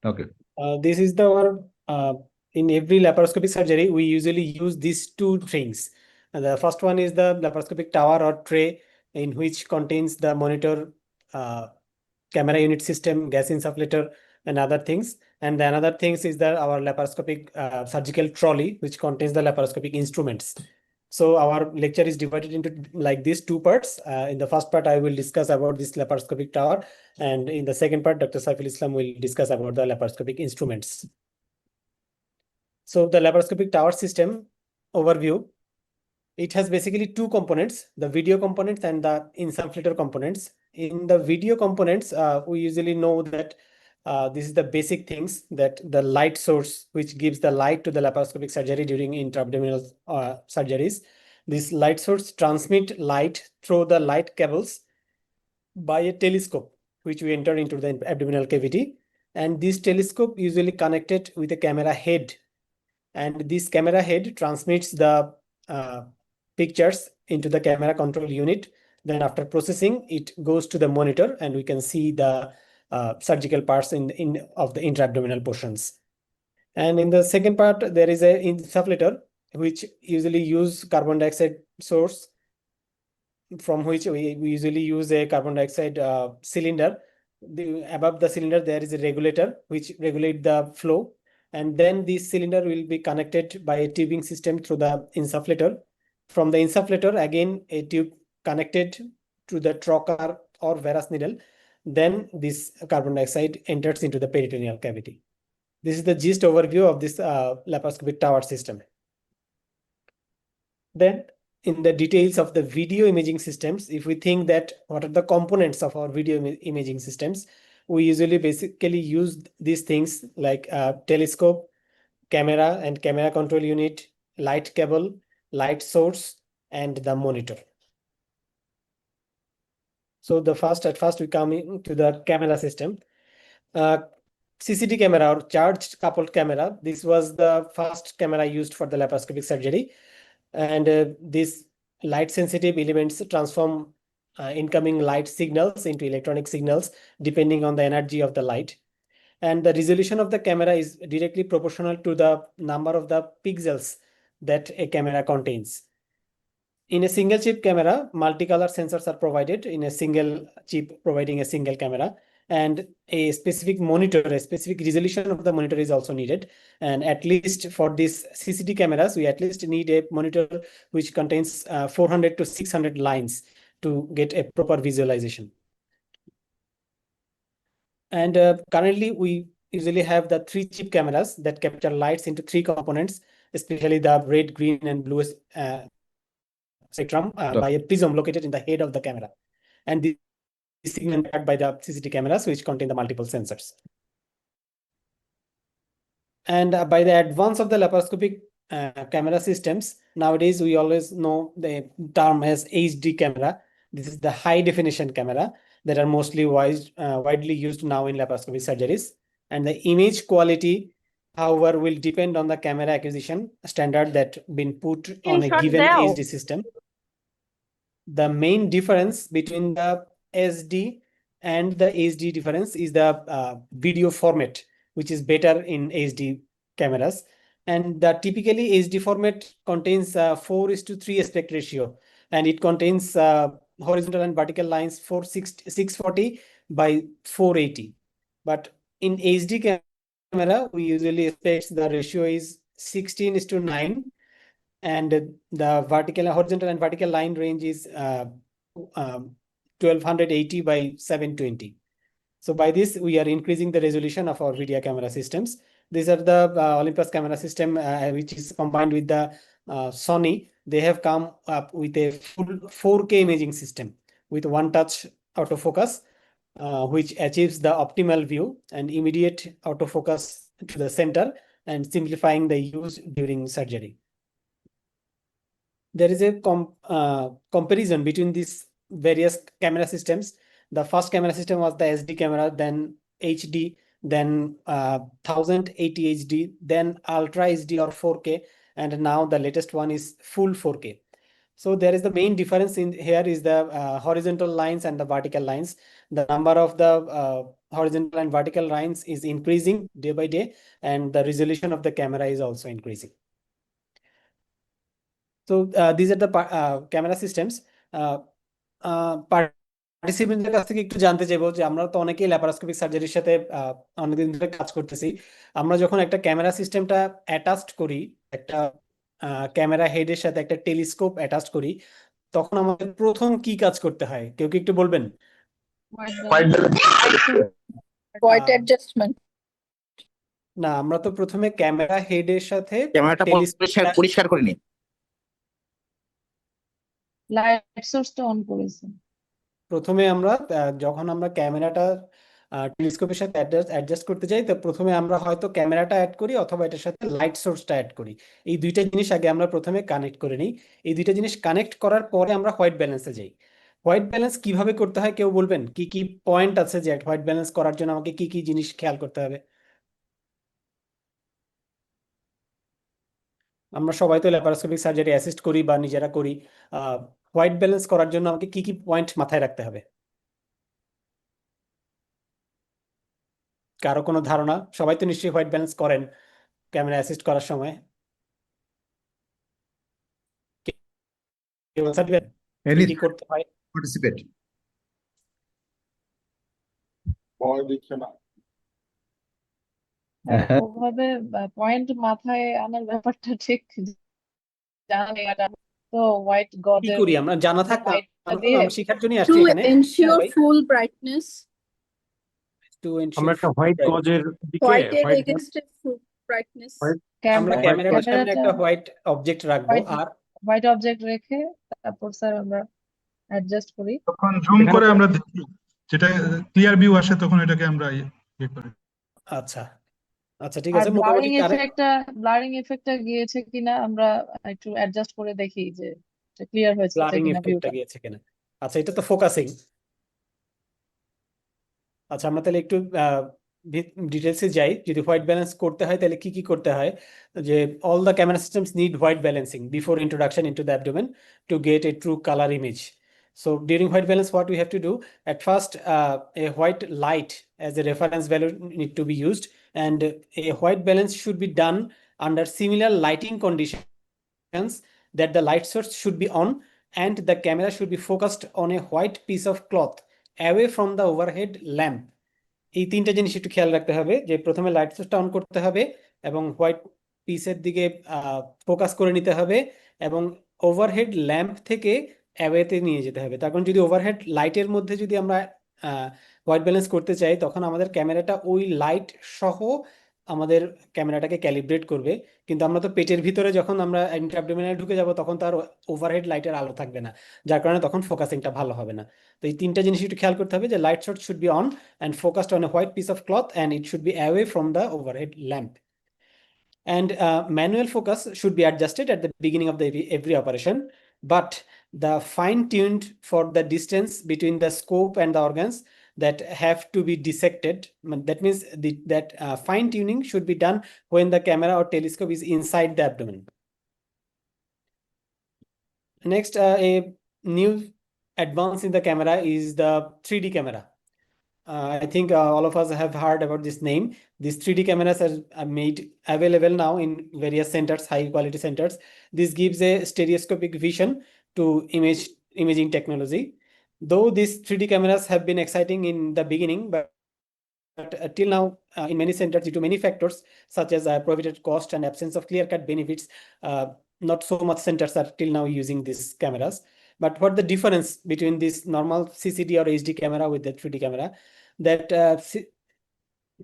Okay. This is in every laparoscopic surgery, we usually use these two things. And the first one is the laparoscopic tower or tray, in which contains the monitor, uh, camera unit system, gas insufflator, and other things. And the another things is our laparoscopic surgical trolley, which contains the laparoscopic instruments. So our lecture is divided into like these two parts. In the first part, I will discuss about this laparoscopic tower, and in the second part, Dr. Saiful Islam will discuss about the laparoscopic instruments. So the laparoscopic tower system overview, it has basically two components, the video components and the insufflator components. In the video components, we usually know that this is the basic things, that the light source, which gives the light to the laparoscopic surgery during intra-abdominal surgeries. This light source transmit light through the light cables by a telescope, which we enter into the abdominal cavity. And this telescope usually connected with a camera head. And this camera head transmits the uh, pictures into the camera control unit. Then after processing, it goes to the monitor and we can see the surgical parts of the intra-abdominal portions. And in the second part, there is a insufflator, which usually use carbon dioxide source, from which we usually use a carbon dioxide cylinder. Above the cylinder, there is a regulator which regulate the flow. And then this cylinder will be connected by a tubing system through the insufflator. From the insufflator, again, a tube connected to the trocar or Verus needle. Then this carbon dioxide enters into the peritoneal cavity. This is the gist overview of this laparoscopic tower system. Then in the details of the video imaging systems, if we think that what are the components of our video imaging systems, we usually basically use these things like telescope, camera and camera control unit, light cable, light source, and the monitor. So at first we come into the camera system. CCD camera or charged coupled camera. This was the first camera used for the laparoscopic surgery. And these light sensitive elements transform incoming light signals into electronic signals depending on the energy of the light. And the resolution of the camera is directly proportional to the number of the pixels that a camera contains. In a single chip camera, multicolor sensors are provided in a single chip, providing a single camera, and a specific monitor, a specific resolution of the monitor is also needed. And at least for these CCD cameras, we at least need a monitor which contains 400 to 600 lines to get a proper visualization. And currently, we usually have the 3-chip cameras that capture lights into 3 components, especially the red, green, and blue spectrum by a prism located in the head of the camera. And this is signal backed by the CCD cameras, which contain the multiple sensors. And by the advance of the laparoscopic camera systems, nowadays we always know the term as HD camera. This is the high definition camera that are mostly widely used now in laparoscopic surgeries. And the image quality, however, will depend on the camera acquisition standard that been put on a given HD system. The main difference between the SD and the HD difference is the video format, which is better in HD cameras. And the typically HD format contains 4:3 aspect ratio, and it contains horizontal and vertical lines 640 by 480. But in HD camera, we usually expect the ratio is 16:9, and the horizontal and vertical line range is 1280 by 720. So by this, we are increasing the resolution of our video camera systems. These are the Olympus camera system, which is combined with the Sony. They have come up with a full 4K imaging system with one-touch autofocus, which achieves the optimal view and immediate autofocus to the center and simplifying the use during surgery. There is a comparison between these various camera systems. The first camera system was the SD camera, then HD, then 1080 HD, then Ultra HD or 4K, and now the latest one is full 4K. So there is the main difference in here is the horizontal lines and the vertical lines. The number of the horizontal and vertical lines is increasing day by day, and the resolution of the camera is also increasing. So these are the camera systems. পার্টিসিপেন্টদের কাছ থেকে একটু জানতে চাইবো যে আমরা তো অনেকেই laparoscopic সার্জারির সাথে অনেকদিন ধরে কাজ করতেছি। আমরা যখন একটা ক্যামেরা সিস্টেমটা অ্যাটাচড করি, একটা ক্যামেরা হেডের সাথে একটা টেলিস্কোপ অ্যাটাচ করি, তখন আমাদের প্রথম কি কাজ করতে হয়, কেউ কি একটু বলবেন? White adjustment. না, আমরা তো প্রথমে ক্যামেরা হেডের সাথে ক্যামেরাটা পরিষ্কার করে নি, লাইট সোর্সটা অন করেছেন। প্রথমে আমরা যখন আমরা ক্যামেরাটা টেলিস্কোপের সাথে অ্যাডজাস্ট করতে যাই, তো প্রথমে আমরা হয়তো ক্যামেরাটা অ্যাড করি অথবা এটার সাথে লাইট সোর্সটা অ্যাড করি। এই দুইটা জিনিস আগে আমরা প্রথমে কানেক্ট করে নিই। এই দুইটা জিনিস কানেক্ট করার পরে আমরা হোয়াইট ব্যালেন্সে যাই। হোয়াইট ব্যালেন্স কিভাবে করতে হয় কেউ বলবেন? কি কি পয়েন্ট আছে যে হোয়াইট ব্যালেন্স করার জন্য আমাকে কি কি জিনিস খেয়াল করতে হবে? আমরা সবাই তো ল্যাপারোস্কোপিক সার্জারি অ্যাসিস্ট করি বা নিজেরা করি। হোয়াইট ব্যালেন্স করার জন্য আমাকে কি কি পয়েন্ট মাথায় রাখতে হবে? কারো কোনো ধারণা? সবাই তো নিশ্চয়ই হোয়াইট ব্যালেন্স করেন ক্যামেরা অ্যাসিস্ট করার সময়। কেউ answer দিবেন? কি কি করতে হয়? পার্টিসিপেট ওভাবে পয়েন্ট মাথায় আনার ব্যাপারটা ঠিক জানা নেই। তো হোয়াইট কি গজের করি আমরা? জানা থাক না, আমরা শেখার জন্য আসছি To এখানে। ensure full brightness, To ensure আমরা একটা হোয়াইট full গজের দিকে white এর white against a full brightness. আমরা ক্যামেরাটার সামনে একটা হোয়াইট অবজেক্ট রাখবো, আর হোয়াইট অবজেক্ট রেখে তারপর স্যার আমরা অ্যাডজাস্ট করি। তখন জুম করে আমরা দেখি, যেটা ক্লিয়ার ভিউ আসে তখন এটাকে আমরা ইয়ে করি। আচ্ছা আচ্ছা, ঠিক আর আছে। মোটামুটি ব্লারিং এফেক্টটা গিয়েছে কিনা আমরা একটু অ্যাডজাস্ট করে দেখি যে ক্লিয়ার হয়েছে ব্লারিং কিনা এফেক্টটা ভিউটা। গিয়েছে কিনা। আচ্ছা, এটা তো ফোকাসিং। আচ্ছা, আমরা তাহলে একটু ডিটেলসে যাই। যদি হোয়াইট ব্যালেন্স করতে হয় তাহলে কি কি করতে হয়? যে all the camera systems need white balancing before introduction into the abdomen to get a true colour image. So during white balance, what we have to do at first, a white light as a reference value need to be used, and a white balance should be done under similar lighting conditions, that the light source should be on and the camera should be focused on a white piece of cloth away from the overhead lamp. এই তিনটা জিনিস একটু খেয়াল রাখতে হবে, যে প্রথমে light সোর্সটা অন করতে হবে এবং হোয়াইট পিসের দিকে ফোকাস করে নিতে হবে এবং ওভারহেড ল্যাম্প থেকে অ্যাওয়েতে নিয়ে যেতে হবে। তার কারণ যদি ওভারহেড লাইটের মধ্যে যদি আমরা হোয়াইট ব্যালেন্স করতে চাই, তখন আমাদের ক্যামেরাটা ওই লাইট সহ আমাদের ক্যামেরাটাকে ক্যালিব্রেট করবে। কিন্তু আমরা তো পেটের ভিতরে যখন আমরা ইন্ট্রাঅ্যাবডোমিনালে ঢুকে যাব, তখন তার ওভারহেড লাইটের আলো থাকবে না, যার কারণে তখন ফোকাসিংটা ভালো হবে না। তো এই তিনটা জিনিস একটু খেয়াল করতে হবে, যে light source should be on and focused on a white piece of cloth, and it should be away from the overhead lamp. And manual focus should be adjusted at the beginning of every operation, but the fine-tuned for the distance between the scope and the organs that have to be dissected. That means that fine-tuning should be done when the camera or telescope is inside the abdomen. Next, a new advance in the camera is the 3D camera. I think all of us have heard about this name. These 3D cameras are made available now in various centers, high quality centers. This gives a stereoscopic vision to imaging technology. Though these 3D cameras have been exciting in the beginning, but till now, in many centers, due to many factors such as prohibited cost and absence of clear-cut benefits, not so much centers are till now using these cameras. But what the difference between this normal CCD or HD camera with the 3D camera? That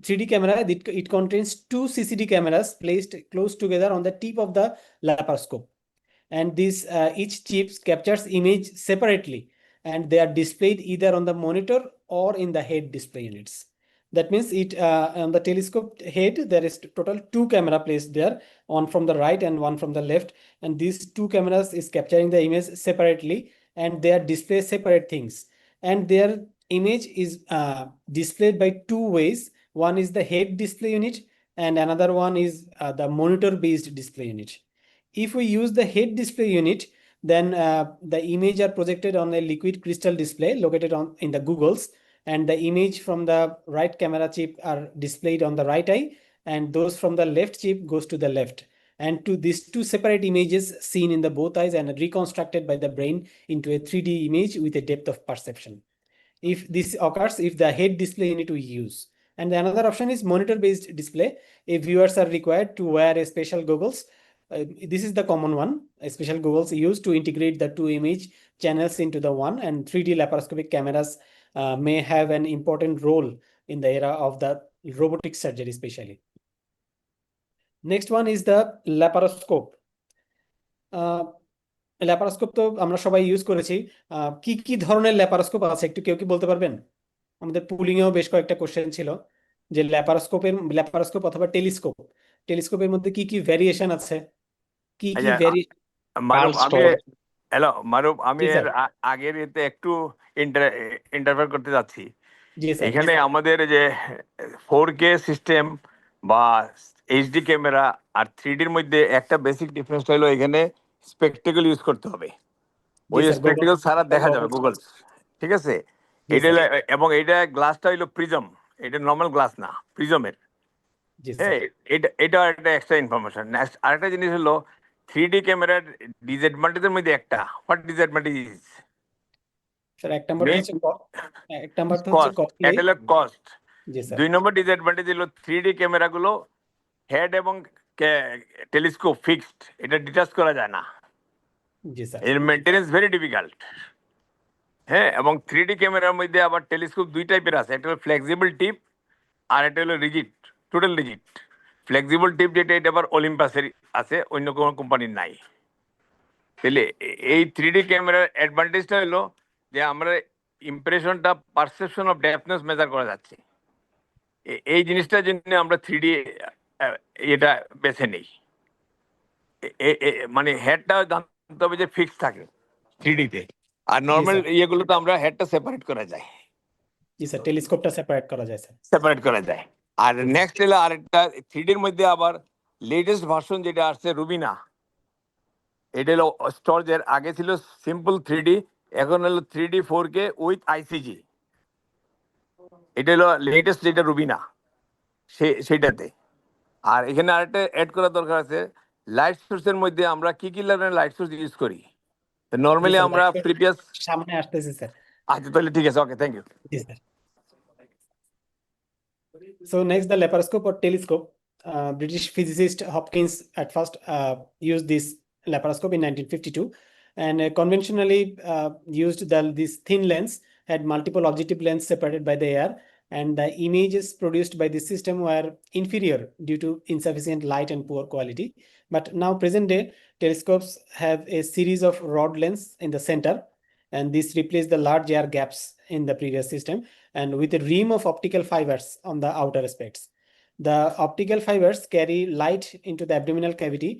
3D camera, it contains two CCD cameras placed close together on the tip of the laparoscope, and this each chip captures image separately, and they are displayed either on the monitor or in the head display units. That means it on the telescope head there is total two camera placed there, one from the right and one from the left, and these two cameras is capturing the image separately, and they are display separate things, and their image is displayed by two ways. One is the head display unit and another one is the monitor based display unit. If we use the head display unit, Then the image are projected on a liquid crystal display located in the googles, and the image from the right camera chip are displayed on the right eye, and those from the left chip goes to the left. And these two separate images seen in the both eyes and reconstructed by the brain into a 3D image with a depth of perception. If this occurs, if the head display unit we use. And the another option is monitor-based display. If viewers are required to wear a special goggles, this is the common one. Special goggles used to integrate the two image channels into the one, and 3D laparoscopic cameras may have an important role in the era of the robotic surgery, especially. Next one is the laparoscope. Laparoscope তো আমরা সবাই use করেছি। কি কি ধরনের laparoscope আছে একটু কেউ কি বলতে পারবেন? আমাদের পুলিং এও বেশ কয়েকটা কোশ্চেন ছিল যে ল্যাপারোস্কোপ অথবা টেলিস্কোপের মধ্যে কি কি ভেরিয়েশন আছে, কি কি আচ্ছা, ভেরিয়েশন? মারুফ আমি হ্যালো মারুফ আমি জি, স্যার। এর আগের এতে একটু ইন্টারফেয়ার করতে যাচ্ছি। জি স্যার। এখানে আমাদের যে 4K সিস্টেম বা এইচডি ক্যামেরা আর 3Dর মধ্যে একটা বেসিক ডিফারেন্স হলো এখানে স্পেকটেকল ইউজ করতে হবে। ওই জি স্যার, স্পেকটেকল ছাড়া দেখা যাবে goggles। গুগল, ঠিক আছে? জি এটা স্যার। এবং এটা গ্লাসটা হইলো প্রিজম, এটা নর্মাল গ্লাস না, প্রিজমের। জি স্যার। হ্যাঁ, এটা একটা এক্সট্রা ইনফরমেশন। নেক্সট আরেকটা জিনিস হলো 3D ক্যামেরার ডিসঅ্যাডভান্টেজের মধ্যে একটা, হোয়াট ডিসঅ্যাডভান্টেজ? স্যার এক নাম্বার Main- হচ্ছে এক নাম্বার তো হচ্ছে কস্ট, এটা হলো কস্ট। জি স্যার। 2 নম্বর ডিসঅ্যাডভান্টেজ হলো 3D ক্যামেরাগুলো হেড এবং টেলিস্কোপ ফিক্সড, এটা ডিটাচ করা যায় না, জি স্যার। এর মেইনটেনেন্স ভেরি ডিফিকাল্ট। হ্যাঁ, এবং 3D ক্যামেরার মধ্যে আবার টেলিস্কোপ দুই টাইপের আছে, একটা হলো ফ্লেক্সিবল টিপ আর একটা হলো রিজিড, টোটাল রিজিড। ফ্লেক্সিবল টিপ যেটা, এটা আবার অলিম্পাসের আছে, অন্য কোনো কোম্পানির নাই। তাহলে এই 3D ক্যামেরার অ্যাডভান্টেজটা হলো যে আমরা ইমপ্রেশনটা পারসেপশন অফ ডেপথনেস মেজার করা যাচ্ছে। এই জিনিসটার জন্য আমরা 3D এটা বেছে নেই। মানে হেডটা জানতে হবে যে ফিক্স থাকে 3D-তে, আর নর্মাল ইয়েগুলো তো আমরা হেডটা সেপারেট করা যায়। জি স্যার, টেলিস্কোপটা সেপারেট করা যায় স্যার। সেপারেট করা যায়। আর নেক্সট হলো আরেকটা 3Dর মধ্যে আবার লেটেস্ট ভার্সন যেটা আসছে রুবিনা, এটা হলো স্টোরেজের, আগে ছিল সিম্পল 3D, এখন হলো 3D 4K উইথ ICG। এটা হলো লেটেস্ট যেটা রুবিনা, সেটাতে। আর এখানে আরেকটা অ্যাড করা দরকার আছে, লাইট সোর্সের মধ্যে আমরা কি কি ধরনের লাইট সোর্স ইউজ করি। নর্মালি আমরা প্রিভিয়াস সামনে আসতেছি স্যার। আচ্ছা তাহলে ঠিক আছে, okay, thank you. Yes, sir. So next, the laparoscope or telescope. British physicist Hopkins at first used this laparoscope in 1952, and conventionally used this thin lens had multiple objective lens separated by the air, and the images produced by this system were inferior due to insufficient light and poor quality. But now present day telescopes have a series of rod lens in the center, and this replaced the large air gaps in the previous system, and with a rim of optical fibers on the outer aspects. The optical fibers carry light into the abdominal cavity,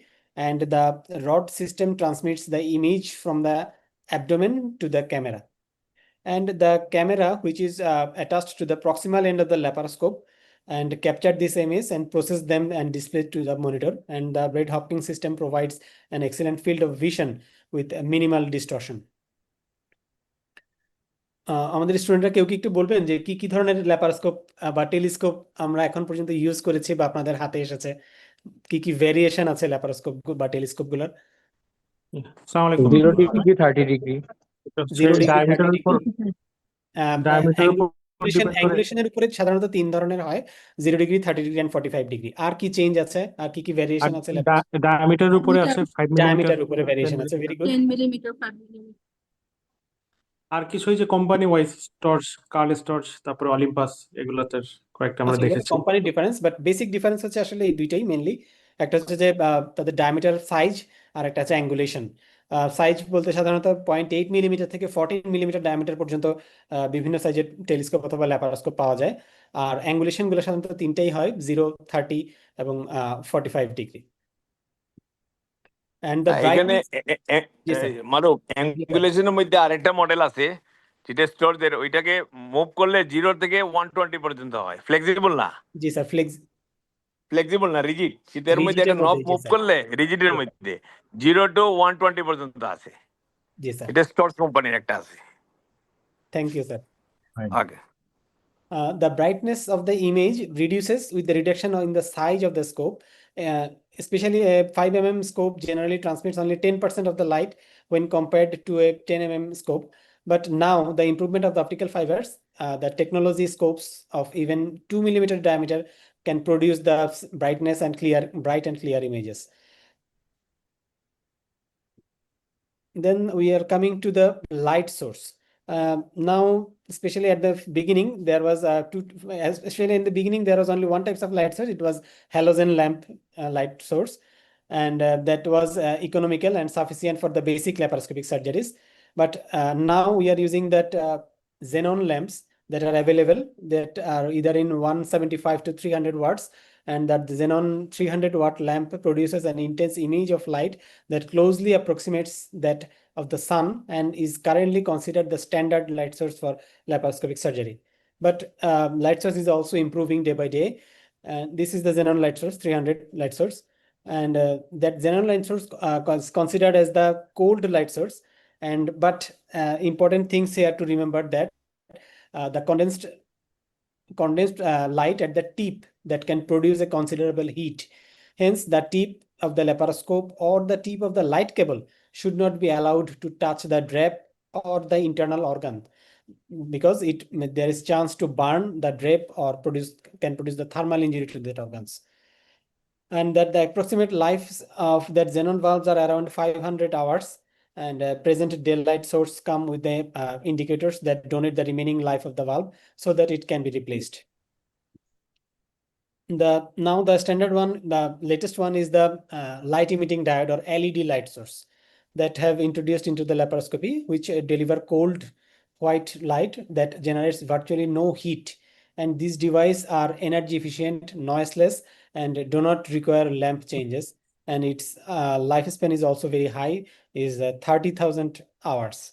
and the rod system transmits the image from the abdomen to the camera. And the camera, which is attached to the proximal end of the laparoscope, and captured this image and process them and display to the monitor. And the Braid-Hopkins system provides an excellent field of vision with minimal distortion. আমাদের স্টুডেন্টরা কেউ কি একটু বলবেন যে কি কি ধরনের ল্যাপারোস্কোপ বা টেলিস্কোপ আমরা এখন পর্যন্ত ইউজ করেছি বা আপনাদের হাতে এসেছে, কি কি ভেরিয়েশন আছে ল্যাপারোস্কোপ বা টেলিস্কোপ গুলোর? আসসালামু আলাইকুম। 0 ডিগ্রি 30 ডিগ্রি 0 ডিগ্রি, ডায়ামিটারের 30 উপর ডিগ্রি। ডায়ামিটারের উপর ডিপেন্ড করে। অ্যাঙ্গুলেশনের উপরে সাধারণত 3 ধরনের হয়, 0 ডিগ্রি, 30 ডিগ্রি এন্ড 45 ডিগ্রি। আর কি চেঞ্জ আছে, আর কি কি ভেরিয়েশন আছে? ডায়ামিটারের উপরে আছে 5 মিলিমিটার, ডায়ামিটার উপরে ভেরিয়েশন আছে, ভেরি গুড। 10 millimeter, 5 millimeter. আর কিছু ওই যে কোম্পানি ওয়াইজ টর্চ, কার্ল স্টর্চ, তারপরে অলিম্পাস, এগুলোতে কয়েকটা আমরা দেখেছি। Company difference, but basic difference হচ্ছে আসলে এই দুইটাই মেইনলি। একটা হচ্ছে যে তাদের ডায়ামিটার সাইজ, আর একটা হচ্ছে অ্যাঙ্গুলেশন। সাইজ বলতে সাধারণত 0.8 মিলিমিটার থেকে 14 মিলিমিটার ডায়ামিটার পর্যন্ত বিভিন্ন সাইজের টেলিস্কোপ অথবা ল্যাপারোস্কোপ পাওয়া যায়। আর অ্যাঙ্গুলেশন গুলো সাধারণত তিনটাই হয়, 0, 30 এবং 45 ডিগ্রি। And the এখানে brightness, Yes, sir. মারুফ, অ্যাঙ্গুলেশনের মধ্যে আরেকটা মডেল আছে যেটা স্টোরদের, ওইটাকে মুভ করলে 0 থেকে 120 পর্যন্ত হয়। ফ্লেক্সিবল না, জি স্যার, ফ্লেক্সিবল না, রিজিড। শীতের মধ্যে Rigid একটা এর নব মধ্যে, জি মুভ স্যার। করলে রিজিডের মধ্যে 0 to 120 পর্যন্ত আছে। জি স্যার, এটা স্টর্স কোম্পানির একটা আছে। Thank you sir. Okay. The brightness of the image reduces with the reduction in the size of the scope. Especially a 5 mm scope generally transmits only 10% of the light when compared to a 10 mm scope. But now the improvement of the optical fibers, the technology scopes of even 2 millimeter diameter can produce the brightness and bright and clear images. Then we are coming to the light source. Now, especially at the beginning, there was especially in the beginning, there was only one type of light source. It was halogen lamp light source, and that was economical and sufficient for the basic laparoscopic surgeries. But now we are using that xenon lamps that are available that are either in 175 to 300 watts, and that the xenon 300 watt lamp produces an intense image of light that closely approximates that of the sun and is currently considered the standard light source for laparoscopic surgery. But light source is also improving day by day. This is the xenon light source, 300 light source. And that xenon light source is considered as the cold light source. But important things here to remember that the condensed light at the tip that can produce a considerable heat. Hence, the tip of the laparoscope or the tip of the light cable should not be allowed to touch the drape or the internal organ, because there is chance to burn the drape or can produce the thermal injury to that organs. And that the approximate lives of that xenon bulbs are around 500 hours. And present daylight source come with the indicators that donate the remaining life of the bulb so that it can be replaced. Now the standard one, the latest one is the light emitting diode or LED light source that have introduced into the laparoscopy, which deliver cold white light that generates virtually no heat. And these devices are energy efficient, noiseless, and do not require lamp changes. And its lifespan is also very high, is 30,000 hours.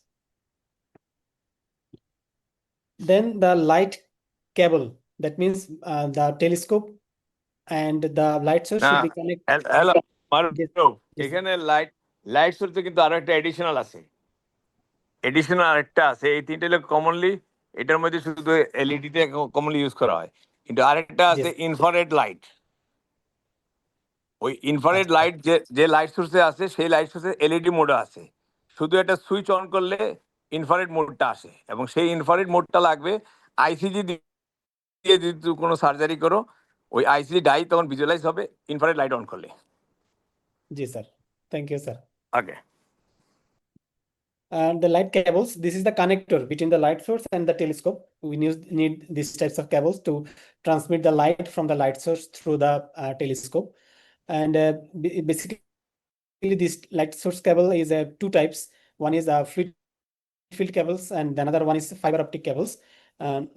Then the light cable, that means the telescope and the light source should be connected. Hello Yes, Maruf, yes, এখানে light সোর্সে কিন্তু আরো একটা additional আছে। Additional আরেকটা আছে, এই তিনটে হলো কমনলি এটার মধ্যে শুধু এলইডি তে কমনলি ইউজ করা হয়, কিন্তু আরেকটা আছে yes. Infrared light. ওই ইনফ্রারেড আচ্ছা। লাইট যে লাইট সোর্সে আছে সেই লাইট সোর্সে এলইডি মোডও আছে। শুধু একটা সুইচ অন করলে ইনফ্রারেড মোডটা আসে, এবং সেই ইনফ্রারেড মোডটা লাগবে আইসিজি দিয়ে যদি তুমি কোনো সার্জারি করো, ওই আইসিজি ডাই তখন ভিজুয়ালাইজ হবে ইনফ্রারেড লাইট অন করলে। জি sir, thank you sir. Okay. And the light cables, this is the connector between the light source and the telescope. We need these types of cables to transmit the light from the light source through the telescope. And basically, this light source cable is two types. One is fluid field cables, and another one is fiber optic cables.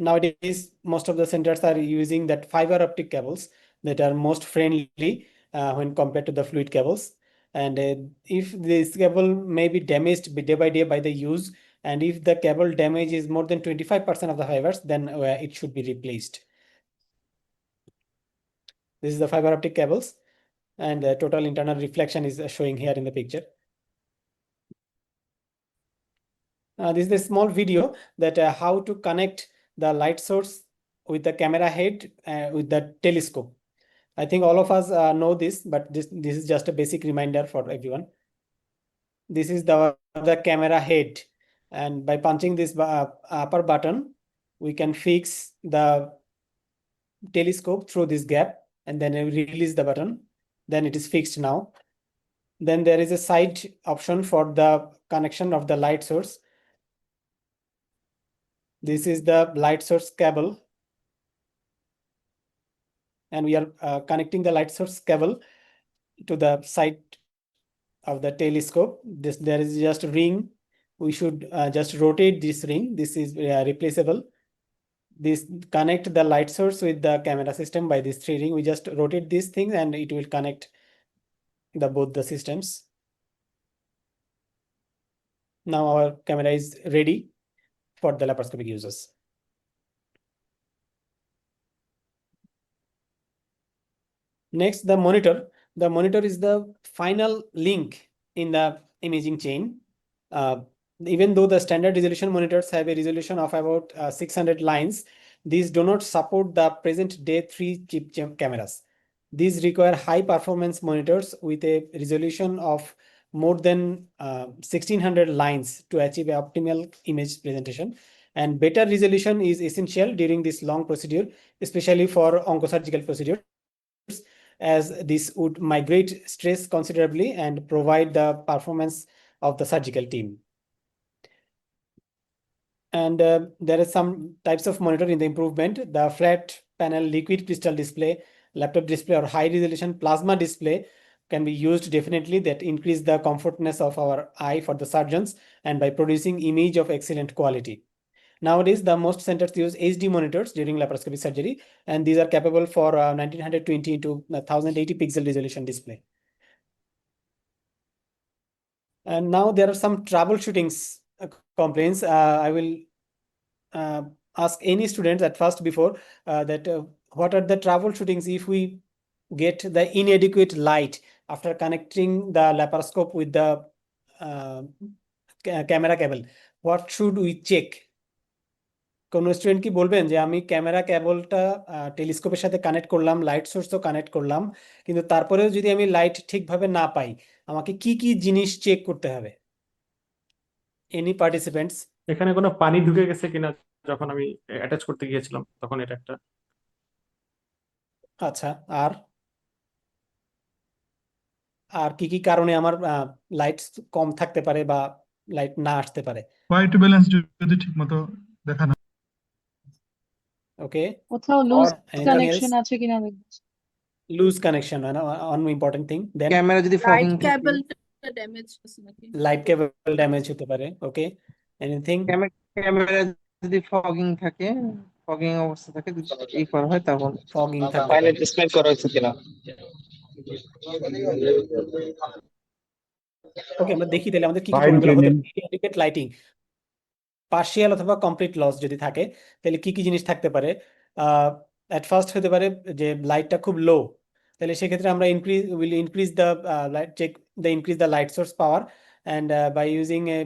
Nowadays, most of the centers are using that fiber optic cables that are most friendly when compared to the fluid cables. And if this cable may be damaged day by day by the use, and if the cable damage is more than 25% of the fibers, then it should be replaced. This is the fiber optic cables, and the total internal reflection is showing here in the picture. This is a small video that how to connect the light source with the camera head with the telescope. I think all of us know this, but this is just a basic reminder for everyone. This is the camera head, and by punching this upper button, we can fix the telescope through this gap, and then we release the button. Then it is fixed now. Then there is a side option for the connection of the light source. This is the light source cable, and we are connecting the light source cable to the side of the telescope. There is just a ring. We should just rotate this ring. This is replaceable. This connect the light source with the camera system by this 3 ring. We just rotate these things and it will connect both the systems. Now our camera is ready for the laparoscopic users. Next, the monitor. The monitor is the final link in the imaging chain. even though the standard resolution monitors have a resolution of about 600 lines, these do not support the present day 3-chip cameras. These require high performance monitors with a resolution of more than 1600 lines to achieve optimal image presentation. And better resolution is essential during this long procedure, especially for oncosurgical procedures, as this would migrate stress considerably and provide the performance of the surgical team. And there are some types of monitor in the improvement. The flat panel liquid crystal display, laptop display, or high resolution plasma display can be used definitely, that increase the comfortness of our eye for the surgeons and by producing image of excellent quality. Nowadays, the most centers use HD monitors during laparoscopic surgery, and these are capable for 1920 into 1080 pixel resolution display. And now there are some troubleshootings complaints. I will ask any students at first before that what are the troubleshootings if we get the inadequate light after connecting the laparoscope with the camera cable. What should we check? কোনো student কি বলবেন যে আমি camera কেবলটা টেলিস্কোপের সাথে connect করলাম, light সোর্সও connect করলাম, কিন্তু তারপরেও যদি আমি লাইট ঠিকভাবে না পাই, আমাকে কি কি জিনিস চেক করতে হবে? Any participants? এখানে কোনো পানি ঢুকে গেছে কিনা যখন আমি অ্যাটাচ করতে গিয়েছিলাম, তখন এটা একটা। আচ্ছা, আর আর কি কি কারণে আমার লাইট কম থাকতে পারে বা লাইট না আসতে পারে? হোয়াইট ব্যালেন্স যদি ঠিকমতো দেখা না, ওকে, কোথাও লুজ anything কানেকশন else? আছে কিনা দেখবো। Loose connection on important thing. Then camera যদি ফগিং লাইট থাকে, কেবলটা ড্যামেজ আছে নাকি? লাইট কেবল ড্যামেজ হতে পারে। ওকে, এনিথিং? ক্যামেরা যদি ফগিং থাকে, ফগিং অবস্থা থাকে, যদি এই করা হয় তখন ফগিং থাকতে ফাইনাল পারে। ডিসপ্লে করা হয়েছে কিনা। ওকে, আমরা দেখি তাহলে আমাদের কি কি প্রবলেমগুলো হতে পারে। ইনএডিকুয়েট লাইটিং, পার্শিয়াল অথবা কমপ্লিট লস যদি থাকে, তাহলে কি কি জিনিস থাকতে পারে? অ্যাট ফার্স্ট হতে পারে যে লাইটটা খুব লো, তাহলে সেক্ষেত্রে আমরা increase the light, check the increase the light source power, and by using a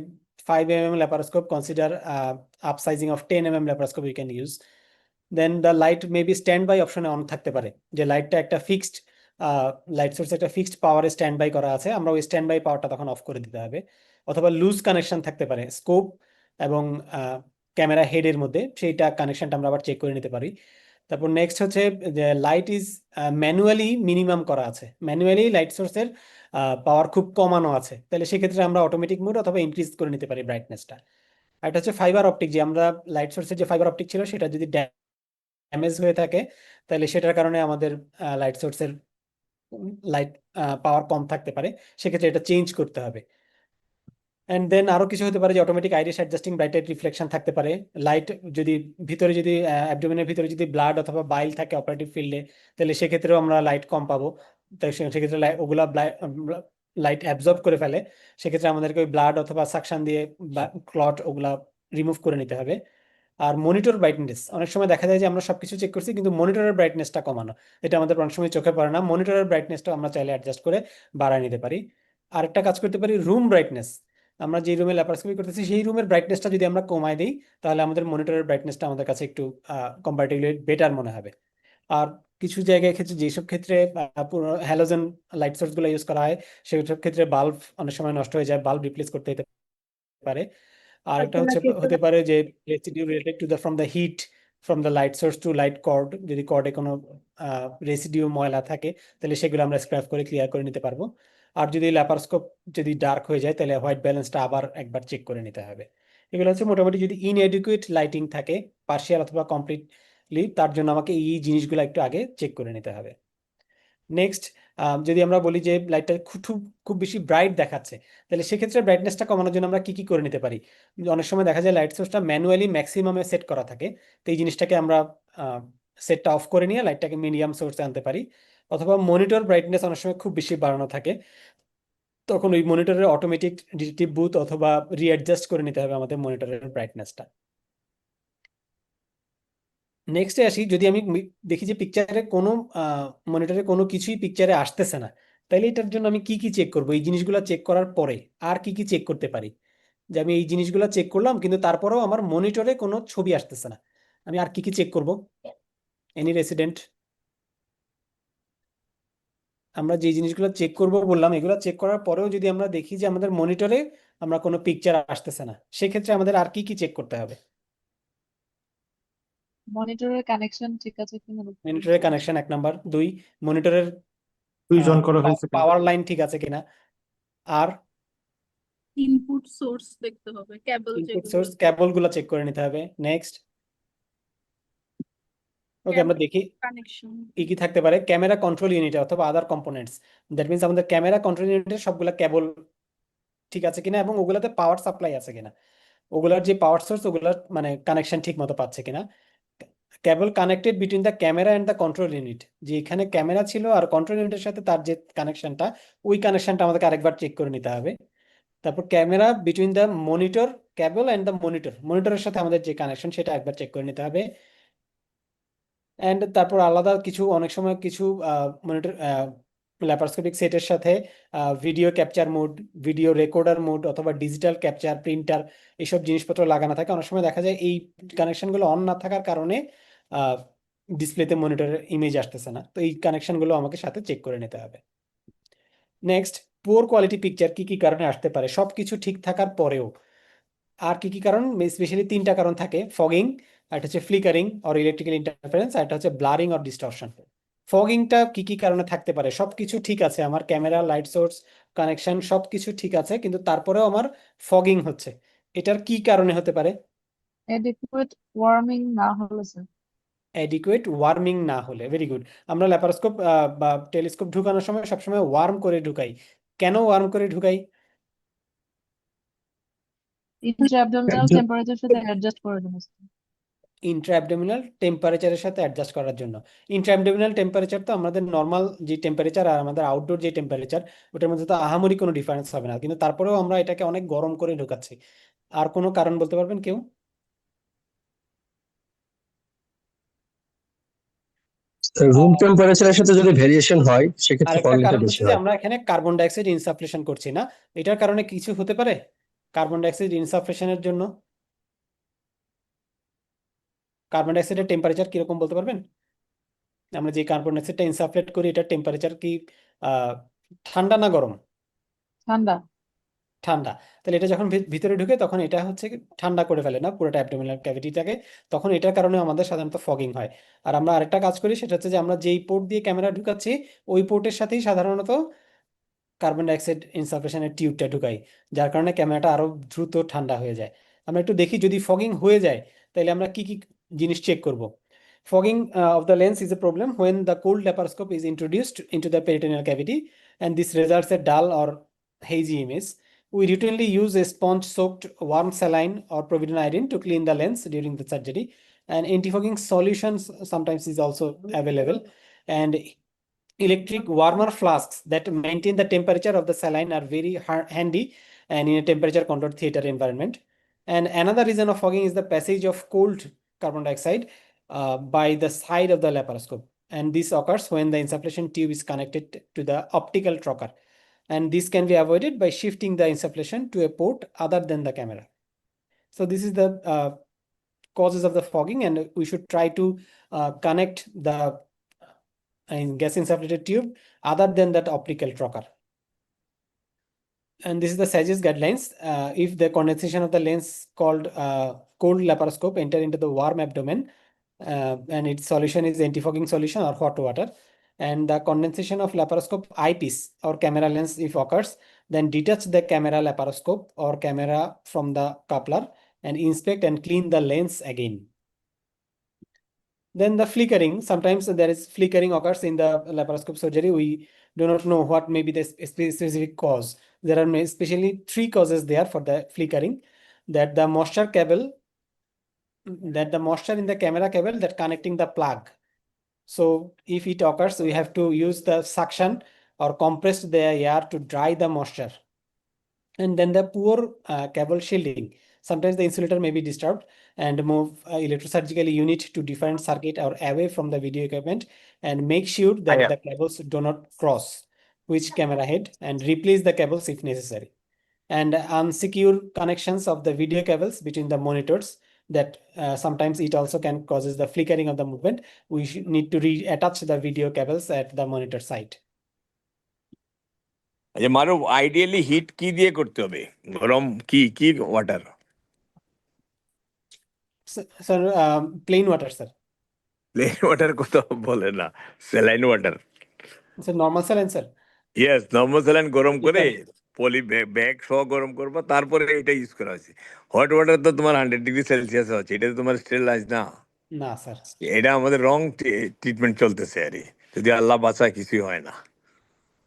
5 mm laparoscope, consider upsizing of 10 mm laparoscope you can use. Then the light may be standby option on থাকতে পারে, যে লাইটটা একটা fixed light source একটা fixed পাওয়ারে stand by করা আছে, আমরা ওই স্ট্যান্ড বাই পাওয়ারটা তখন অফ করে দিতে হবে। অথবা লুজ কানেকশন থাকতে পারে স্কোপ এবং ক্যামেরা হেডের মধ্যে, সেইটা কানেকশনটা আমরা আবার চেক করে নিতে পারি। তারপর নেক্সট হচ্ছে যে লাইট ইজ ম্যানুয়ালি মিনিমাম করা আছে, ম্যানুয়ালি লাইট সোর্সের পাওয়ার খুব কমানো আছে, তাহলে সেক্ষেত্রে আমরা অটোমেটিক মোড অথবা ইনক্রিজ করে নিতে পারি ব্রাইটনেসটা। আর এটা হচ্ছে ফাইবার অপটিক, যে আমরা লাইট সোর্সের যে ফাইবার অপটিক ছিল সেটা যদি ড্যামেজ হয়ে থাকে, তাহলে সেটার কারণে আমাদের লাইট সোর্সের লাইট পাওয়ার কম থাকতে পারে, সেক্ষেত্রে এটা চেঞ্জ করতে হবে। অ্যান্ড দেন আরো কিছু হতে পারে যে automatic Irish adjusting bright light reflection থাকতে পারে। লাইট যদি ভিতরে যদি অ্যাবডোমেনের ভিতরে যদি ব্লাড অথবা বাইল থাকে অপারেটিভ ফিল্ডে, তাহলে সেক্ষেত্রেও আমরা লাইট কম পাবো, তাই সেক্ষেত্রে ওগুলা লাইট অ্যাবজর্ব করে ফেলে, সেক্ষেত্রে আমাদেরকে ওই ব্লাড অথবা সাকশন দিয়ে ক্লট ওগুলা রিমুভ করে নিতে হবে। আর মনিটর ব্রাইটনেস, অনেক সময় দেখা যায় যে আমরা সবকিছু চেক করছি কিন্তু মনিটরের ব্রাইটনেসটা কমানো, এটা আমাদের অনেক সময় চোখে পড়ে না। মনিটরের ব্রাইটনেসটা আমরা চাইলে অ্যাডজাস্ট করে বাড়ায় নিতে পারি। আরেকটা কাজ করতে পারি রুম ব্রাইটনেস, আমরা যে রুমে ল্যাপারোস্কোপি করতেছি সেই রুমের ব্রাইটনেসটা যদি আমরা কমায় দিই, তাহলে আমাদের মনিটরের ব্রাইটনেসটা আমাদের কাছে একটু কম্পারেটিভলি বেটার মনে হবে। আর কিছু জায়গায় ক্ষেত্রে যেসব ক্ষেত্রে হ্যালোজেন লাইট সোর্সগুলো ইউজ করা হয়, সেসব ক্ষেত্রে বাল্ব অনেক সময় নষ্ট হয়ে যায়, বাল্ব রিপ্লেস করতে হতে পারে। আর একটা হচ্ছে হতে পারে যে residue related to the from the heat from the light source to light cord, যদি কর্ডে কোনো রেসিডিউ ময়লা থাকে তাহলে সেগুলো আমরা স্ক্র্যাপ করে ক্লিয়ার করে নিতে পারবো। আর যদি ল্যাপারোস্কোপ যদি ডার্ক হয়ে যায়, তাহলে হোয়াইট ব্যালেন্সটা আবার একবার চেক করে নিতে হবে। এগুলো হচ্ছে মোটামুটি যদি ইনএডিকুয়েট লাইটিং থাকে পার্শিয়াল অথবা কমপ্লিটলি, তার জন্য আমাকে এই জিনিসগুলো একটু আগে চেক করে নিতে হবে। নেক্সট, যদি আমরা বলি যে লাইটটা খুব বেশি ব্রাইট দেখাচ্ছে, তাহলে সেক্ষেত্রে ব্রাইটনেসটা কমানোর জন্য আমরা কি কি করে নিতে পারি? অনেক সময় দেখা যায় লাইট সোর্সটা ম্যানুয়ালি ম্যাক্সিমামে সেট করা থাকে, তো এই জিনিসটাকে আমরা সেটটা অফ করে নিয়ে লাইটটাকে মিডিয়াম সোর্সে আনতে পারি। অথবা মনিটর ব্রাইটনেস অনেক সময় খুব বেশি বাড়ানো থাকে, তখন ওই মনিটরের অটোমেটিক ডিটেকটিভ বুথ অথবা রিঅ্যাডজাস্ট করে নিতে হবে আমাদের মনিটরের ব্রাইটনেসটা। নেক্সটে আসি, যদি আমি দেখি যে পিকচারে কোনো মনিটরে কোনো কিছুই পিকচারে আসতেছে না, তাহলে এটার জন্য আমি কি কি চেক করবো? এই জিনিসগুলো চেক করার পরে আর কি কি চেক করতে পারি? যে আমি এই জিনিসগুলো চেক করলাম কিন্তু তারপরেও আমার মনিটরে কোনো ছবি আসতেছে না, আমি আর কি কি চেক করব? Any resident? আমরা যে জিনিসগুলো চেক করব বললাম, এগুলো চেক করার পরেও যদি আমরা দেখি যে আমাদের মনিটরে আমরা কোনো পিকচার আসতেছে না, সেক্ষেত্রে আমাদের আর কি কি চেক করতে হবে? মনিটরের কানেকশন ঠিক আছে কিনা দেখতে হবে। মনিটরের কানেকশন 1 নাম্বার, 2 মনিটরের সুইচ অন করা হয়েছে কিনা? পাওয়ার লাইন ঠিক আছে কিনা, আর ইনপুট সোর্স দেখতে হবে, কেবল ইনপুট যেগুলো সোর্স কেবল গুলো চেক করে নিতে হবে। নেক্সট, ওকে আমরা দেখি কানেকশন। কি কি থাকতে পারে। ক্যামেরা কন্ট্রোল ইউনিট অথবা আদার কম্পোনেন্টস, দ্যাট মিন্স আমাদের ক্যামেরা কন্ট্রোল ইউনিটের সবগুলা কেবল ঠিক আছে কিনা এবং ওগুলাতে পাওয়ার সাপ্লাই আছে কিনা, ওগুলার যে পাওয়ার সোর্স ওগুলার মানে কানেকশন ঠিক মতো পাচ্ছে কিনা। Cable connected between the camera and the control unit, যে এখানে ক্যামেরা ছিল আর কন্ট্রোল ইউনিটের সাথে তার যে কানেকশনটা, ওই কানেকশনটা আমাদেরকে আরেকবার চেক করে নিতে হবে। তারপর camera between the monitor cable and the monitor, মনিটরের সাথে আমাদের যে কানেকশন সেটা একবার চেক করে নিতে হবে। অ্যান্ড তারপর আলাদা কিছু অনেক সময় কিছু মনিটর ল্যাপারোস্কোপিক সেটের সাথে video capture mode, video recorder mode অথবা ডিজিটাল ক্যাপচার প্রিন্টার এইসব জিনিসপত্র লাগানো থাকে। অনেক সময় দেখা যায় এই কানেকশনগুলো অন না থাকার কারণে ডিসপ্লেতে মনিটরের ইমেজ আসতেছে না, তো এই কানেকশনগুলো আমাকে সাথে চেক করে নিতে হবে। নেক্সট, পুয়ার কোয়ালিটি পিকচার কি কি কারণে আসতে পারে, সবকিছু ঠিক থাকার পরেও আর কি কি কারণ? স্পেশালি 3টা কারণ থাকে, ফগিং, একটা হচ্ছে ফ্লিকারিং অর ইলেকট্রিক্যাল ইন্টারফারেন্স, আর একটা হচ্ছে ব্লারিং অর ডিস্টরশন। ফগিংটা কি কি কারণে থাকতে পারে? সবকিছু ঠিক আছে, আমার ক্যামেরা, লাইট সোর্স, কানেকশন সবকিছু ঠিক আছে, কিন্তু তারপরেও আমার ফগিং হচ্ছে, এটার কি কারণে হতে পারে? এডিকুয়েট ওয়ার্মিং না হলে স্যার। অ্যাডিকুয়েট ওয়ার্মিং না হলে, ভেরি গুড। আমরা ল্যাপারোস্কোপ বা টেলিস্কোপ ঢুকানোর সময় সবসময় ওয়ার্ম করে ঢুকাই। কেন ওয়ার্ম করে ঢুকাই? ইন্ট্রাঅ্যাবডোমিনাল টেম্পারেচার সাথে অ্যাডজাস্ট করার জন্য স্যার। ইন্ট্রাঅ্যাবডোমিনাল টেম্পারেচারের সাথে অ্যাডজাস্ট করার জন্য। ইন্ট্রাঅ্যাবডোমিনাল টেম্পারেচার তো আমাদের নর্মাল যে টেম্পারেচার আর আমাদের আউটডোর যে টেম্পারেচার, ওটার মধ্যে তো আহামরি কোনো ডিফারেন্স হবে না, কিন্তু তারপরেও আমরা এটাকে অনেক গরম করে ঢুকাচ্ছি। আর কোনো কারণ বলতে পারবেন কেউ? রুম টেম্পারেচারের সাথে যদি ভেরিয়েশন হয় সেক্ষেত্রে আরেকটা ফগিংটা কারণ বেশি হচ্ছে যে হয়। আমরা এখানে কার্বন ডাইঅক্সাইড ইনসাফলেশন করছি না, এটার কারণে কিছু হতে পারে। কার্বন ডাইঅক্সাইড ইনসাফলেশনের জন্য কার্বন ডাইঅক্সাইডের টেম্পারেচার কিরকম বলতে পারবেন? আমরা যে কার্বন ডাইঅক্সাইডটা ইনসাফলেট করি এটার টেম্পারেচার কি ঠান্ডা না গরম? ঠান্ডা। ঠান্ডা। তাহলে এটা যখন ভিতরে ঢুকে তখন এটা হচ্ছে কি ঠান্ডা করে ফেলে না পুরোটা অ্যাবডোমিনাল ক্যাভিটিটাকে, তখন এটার কারণে আমাদের সাধারণত ফগিং হয়। আর আমরা আরেকটা কাজ করি, সেটা হচ্ছে যে আমরা যেই পোর্ট দিয়ে ক্যামেরা ঢুকাচ্ছি ওই পোর্টের সাথেই সাধারণত কার্বন ডাইঅক্সাইড ইনসাফলেশনের টিউবটা ঢুকাই, যার কারণে ক্যামেরাটা আরো দ্রুত ঠান্ডা হয়ে যায়। আমরা একটু দেখি যদি ফগিং হয়ে যায় তাহলে আমরা কি কি জিনিস চেক করব। Fogging of the lens is a problem when the cold laparoscope is introduced into the peritoneal cavity and this results a dull or hazy image. We routinely use a sponge-soaked warm saline or povidone iodine to clean the lens during the surgery. And anti-fogging solutions sometimes is also available. And electric warmer flasks that maintain the temperature of the saline are very handy and in a temperature controlled theater environment. And another reason of fogging is the passage of cold carbon dioxide by the side of the laparoscope. And this occurs when the insufflation tube is connected to the optical trocar. And this can be avoided by shifting the insufflation to a port other than the camera. So this is the causes of the fogging, and we should try to connect the gas insufflated tube other than that optical trocar. And this is the SAGES guidelines. If the condensation of the lens called cold laparoscope enter into the warm abdomen, and its solution is antifogging solution or hot water, and the condensation of laparoscope eyepiece or camera lens if occurs, then detach the camera laparoscope or camera from the coupler and inspect and clean the lens again. Then the flickering, sometimes there is flickering occurs in the laparoscope surgery. We do not know what may be the specific cause. There are especially 3 causes there for the flickering: that the moisture in the camera cable that connecting the plug. So if it occurs, we have to use the suction or compress the air to dry the moisture. And then the poor cable shielding. Sometimes the insulator may be disturbed and move electrosurgical unit to different circuit or away from the video equipment and make sure that the cables do not cross which camera head and replace the cables if necessary. and unsecure connections of the video cables between the monitors that sometimes it also can causes the flickering of the movement. We need to reattach the video cables at the monitor side. আচ্ছা মারুফ, ideally hit কি দিয়ে করতে হবে? গরম কি কি water? Sir, plain water, sir. Plain water কথা বলে না, saline water. Sir, normal saline, sir. Yes, normal saline গরম জি, করে sir. পলি ব্যাগ সহ গরম করবা, তারপরে এটা ইউজ করা হয়েছে। হট ওয়াটার তো তোমার 100 ডিগ্রি সেলসিয়াস হচ্ছে, এটা তো তোমার স্টেরিলাইজ না। না, sir. এটা আমাদের রং ট্রিটমেন্ট চলতেছে আর কি। যদি আল্লাহ বাঁচায় কিছুই হয় না।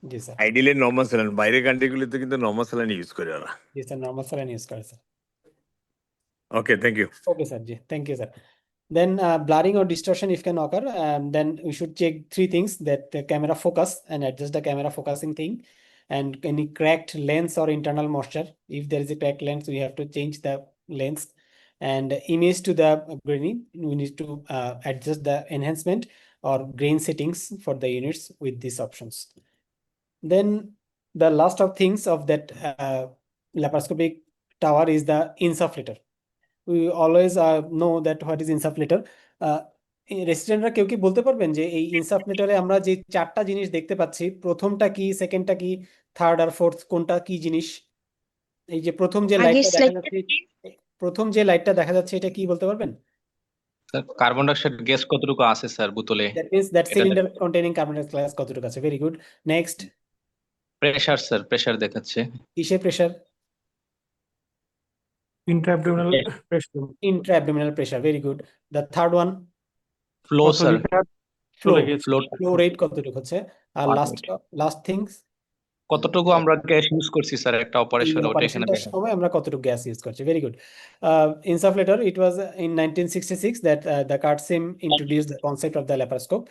জি, sir. আইডিয়ালি নর্মাল স্যালাইন, বাইরের কান্ট্রিগুলিতে কিন্তু নর্মাল স্যালাইন ইউজ করে ওরা। জি, sir, normal saline use করে, sir. Okay, thank you. Okay, sir. Ji. Thank you, sir. Then blurring or distortion if can occur, then we should check three things: that the camera focus and adjust the camera focusing thing, and any cracked lens or internal moisture. If there is a cracked lens, we have to change the lens. And image to the graining, we need to adjust the enhancement or grain settings for the units with these options. Then the last of things of that laparoscopic tower is the insufflator. We always know that what is insufflator. রেসিডেন্টরা কেউ কি বলতে পারবেন যে এই ইনসাফলেটরে আমরা যে চারটা জিনিস দেখতে পাচ্ছি, প্রথমটা কি, সেকেন্ডটা কি, থার্ড আর ফোর্থ কোনটা কি জিনিস? এই যে প্রথম যে লাইটটা দেখা যাচ্ছে, এটা কি বলতে পারবেন? স্যার কার্বন ডাইঅক্সাইড গ্যাস কতটুকু আছে স্যার বোতলে? দ্যাট মিন্স দ্যাট এটা cylinder containing carbon dioxide gas কতটুকু আছে। Very good. Next, pressure sir, pressure দেখাচ্ছে। কিসের pressure? Intra-abdominal pressure, intra-abdominal pressure. Very good. The third one, flow কত স্যার, লিটার ফ্লো। চলে গেছে? ফ্লো রেট কতটুকু হচ্ছে? আর লাস্ট থিংস, কতটুকু আমরা গ্যাস ইউজ করছি স্যার একটা এই অপারেশনে, ওটা এখানে অপারেশনটার দেখা। সময় আমরা কতটুকু গ্যাস ইউজ করছি। Very good. Insufflator, it was in 1966 that the Katzim introduced the concept of the laparoscope,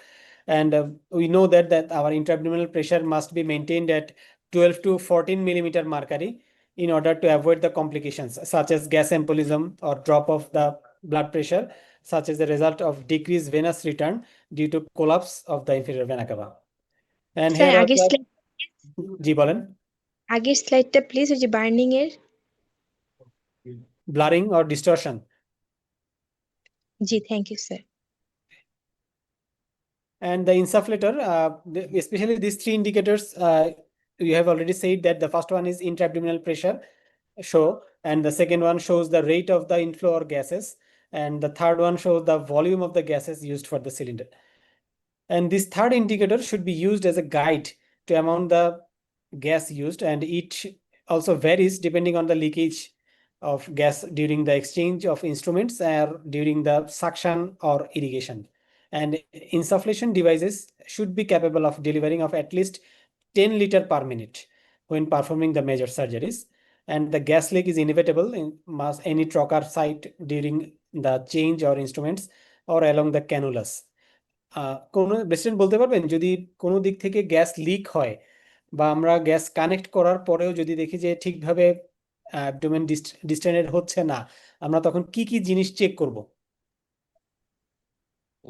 and we know that our intra-abdominal pressure must be maintained at 12 to 14 millimeter mercury in order to avoid the complications such as gas embolism or drop of the blood pressure, such as a result of decreased venous return due to collapse of the inferior vena cava. And sir here আগের also, জি বলেন। আগের স্লাইডটা please, ওই যে burning এর। Blurring or distortion. জি, thank you sir. And the insufflator, especially these three indicators, you have already said that the first one is intra-abdominal pressure show, and the second one shows the rate of the inflow or gases, and the third one shows the volume of the gases used for the cylinder. And this third indicator should be used as a guide to amount the gas used, and it also varies depending on the leakage of gas during the exchange of instruments or during the suction or irrigation. And insufflation devices should be capable of delivering of at least 10 liter per minute when performing the major surgeries. And the gas leak is inevitable in any trocar site during the change or instruments or along the cannulas. কোনো resident বলতে পারবেন যদি কোনো দিক থেকে gas leak হয় বা আমরা গ্যাস কানেক্ট করার পরেও যদি দেখি যে ঠিকভাবে অ্যাবডোমেন ডিস্টেন্ডেড হচ্ছে না, আমরা তখন কি কি জিনিস চেক করব?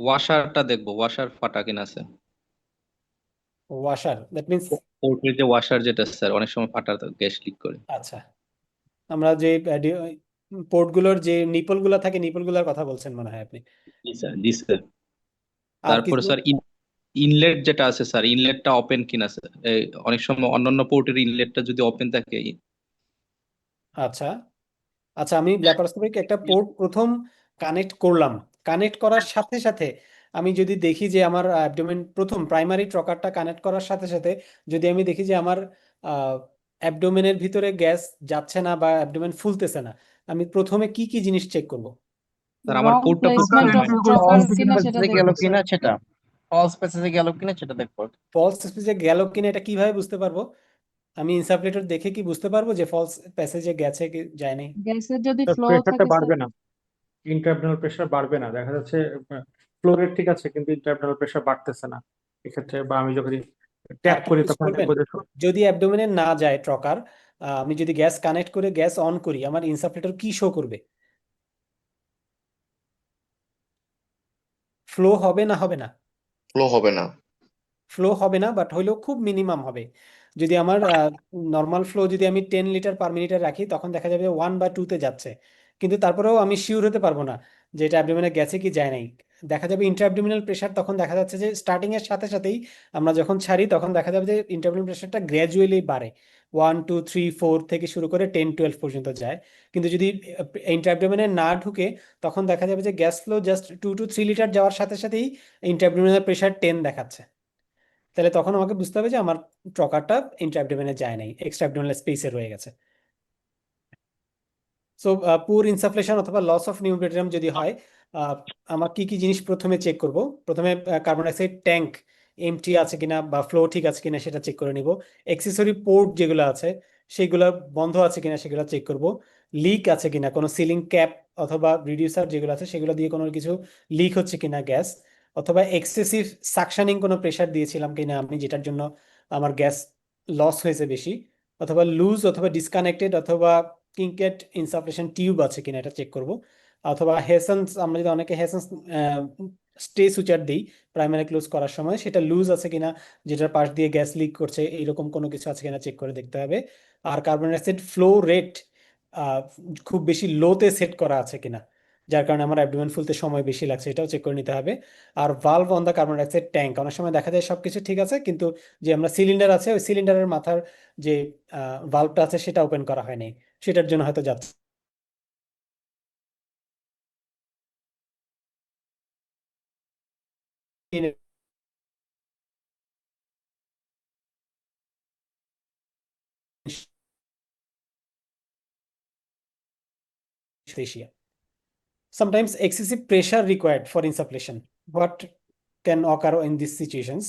ওয়াশারটা দেখবো, ওয়াশার ফাটা কিনা স্যার। ওয়াশার, দ্যাট মিন্স, পোর্টের যে ওয়াশার যেটা স্যার অনেক সময় ফাটা গ্যাস লিক করে। আচ্ছা, আমরা যে পোর্টগুলোর যে নিপলগুলো থাকে, নিপলগুলোর কথা বলছেন মনে হয় আপনি। জি স্যার, জি স্যার। আর তারপরে কিছু? স্যার ইনলেট যেটা আছে স্যার, ইনলেটটা ওপেন কিনা স্যার। অনেক সময় অন্যান্য পোর্টের ইনলেটটা যদি ওপেন থাকে। আচ্ছা আচ্ছা, আমি ল্যাপারোস্কোপিক একটা পোর্ট প্রথম কানেক্ট করলাম, কানেক্ট করার সাথে সাথে আমি যদি দেখি যে আমার অ্যাবডোমেন প্রথম প্রাইমারি ট্রকারটা কানেক্ট করার সাথে সাথে যদি আমি দেখি যে আমার অ্যাবডোমেনের ভিতরে গ্যাস যাচ্ছে না বা অ্যাবডোমেন ফুলতেছে না, আমি প্রথমে কি কি জিনিস চেক করব? স্যার আমার Wrong পোর্টটা placement of ফলস trocar কিনা সেটা প্যাসেজে গেল দেখবো কিনা স্যার। সেটা, ফলস প্যাসেজে গেল কিনা সেটা দেখবো। ফলস স্পেসে গেল কিনা এটা কিভাবে বুঝতে পারবো? আমি ইনসাফলেটর দেখে কি বুঝতে পারবো যে ফলস প্যাসেজে গেছে কি যায়নি? গ্যাসের যদি ফ্লো প্রেশারটা থাকে বাড়বে স্যার, না, ইন্টারঅ্যাবডোমিনাল প্রেশার বাড়বে না, দেখা যাচ্ছে ফ্লো রেট ঠিক আছে কিন্তু ইন্টারঅ্যাবডোমিনাল প্রেশার বাড়তেছে না এক্ষেত্রে, বা আমি যখন ট্যাপ আরেকটা করি জিনিস তখন বলবেন, দেখবো যে যদি অ্যাবডোমেনে না যায় ট্রকার, আমি যদি গ্যাস কানেক্ট করে গ্যাস অন করি, আমার ইনসাফলেটর কি শো করবে? ফ্লো হবে না হবে না? ফ্লো হবে না। ফ্লো হবে না, বাট হইলেও খুব মিনিমাম হবে। যদি আমার নর্মাল ফ্লো যদি আমি 10 লিটার পার মিনিটে রাখি তখন দেখা যাবে 1 বা 2 তে যাচ্ছে, কিন্তু তারপরেও আমি শিওর হতে পারবো না যে এটা অ্যাবডোমেনে গেছে কি যায় নাই। দেখা যাবে ইন্ট্রাঅ্যাবডোমিনাল প্রেশার তখন দেখা যাচ্ছে যে স্টার্টিং এর সাথে সাথেই আমরা যখন ছাড়ি তখন দেখা যাবে যে ইন্ট্রাঅ্যাবডোমিনাল প্রেশারটা গ্র্যাজুয়ালি বাড়ে, 1 2 3 4 থেকে শুরু করে 10 12 পর্যন্ত যায়। কিন্তু যদি ইন্ট্রাঅ্যাবডোমেনে না ঢুকে তখন দেখা যাবে যে gas flow just 2 to 3 litre যাওয়ার সাথে সাথেই ইন্ট্রাঅ্যাবডোমিনাল প্রেশার 10 দেখাচ্ছে। তাহলে তখন আমাকে বুঝতে হবে যে আমার ট্রকারটা ইন্ট্রাঅ্যাবডোমেনে যায় নাই, এক্সট্রা অ্যাবডোমিনাল স্পেসে রয়ে গেছে। সো পুর ইনসাফলেশন অথবা লস অফ নিউমেরিয়াম যদি হয়, আমার কি কি জিনিস প্রথমে চেক করব? প্রথমে কার্বন ডাইঅক্সাইড ট্যাঙ্ক এমটি আছে কিনা বা ফ্লো ঠিক আছে কিনা সেটা চেক করে নিব। অ্যাক্সেসরি পোর্ট যেগুলো আছে সেগুলো বন্ধ আছে কিনা সেগুলো চেক করব। লিক আছে কিনা, কোনো সিলিং ক্যাপ অথবা রিডিউসার যেগুলো আছে সেগুলো দিয়ে কোনো কিছু লিক হচ্ছে কিনা গ্যাস, অথবা এক্সেসিভ সাকশনিং কোনো প্রেশার দিয়েছিলাম কিনা আমি, যেটার জন্য আমার গ্যাস লস হয়েছে বেশি, অথবা লুজ অথবা ডিসকানেক্টেড অথবা কিংকেট ইনসাফলেশন টিউব আছে কিনা এটা চেক করব। অথবা হেসেন্স, আমরা যদি অনেকে হেসেন্স স্টে সুইচার দিই প্রাইমারি ক্লোজ করার সময়, সেটা লুজ আছে কিনা, যেটার পাশ দিয়ে গ্যাস লিক করছে এইরকম কোনো কিছু আছে কিনা চেক করে দেখতে হবে। আর কার্বন ডাইঅক্সাইড ফ্লো রেট খুব বেশি লোতে সেট করা আছে কিনা, যার কারণে আমার অ্যাবডোমেন ফুলতে সময় বেশি লাগছে, এটাও চেক করে নিতে হবে। আর valve on the carbon dioxide tank, অনেক সময় দেখা যায় সবকিছু ঠিক আছে কিন্তু যে আমরা সিলিন্ডার আছে ওই সিলিন্ডারের মাথার যে ভালভটা আছে সেটা ওপেন করা হয়নি, সেটার জন্য হয়তো যাচ্ছে। Anesthesia. Sometimes excessive pressure required for insufflation. What can occur in these situations?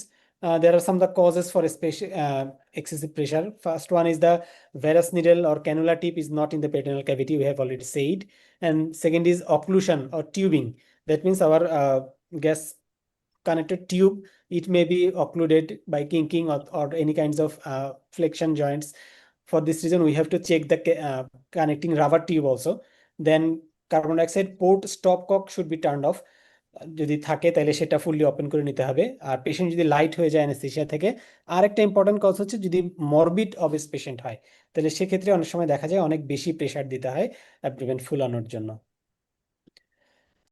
There are some of the causes for excessive pressure. First one is the varus needle or cannula tip is not in the peritoneal cavity, we have already said. And second is occlusion or tubing. That means our gas connected tube, it may be occluded by kinking or any kinds of flexion joints. For this reason, we have to check the connecting rubber tube also. Then carbon dioxide port stop cock should be turn off, যদি থাকে তাহলে সেটা fully open করে নিতে হবে। আর patient যদি light হয়ে যায় অ্যানেস্থেসিয়া থেকে, আর একটা ইম্পর্টেন্ট কজ হচ্ছে যদি মরবিড অবেস পেশেন্ট হয় তাহলে সেক্ষেত্রে অনেক সময় দেখা যায় অনেক বেশি প্রেশার দিতে হয় অ্যাবডোমেন ফুলানোর জন্য।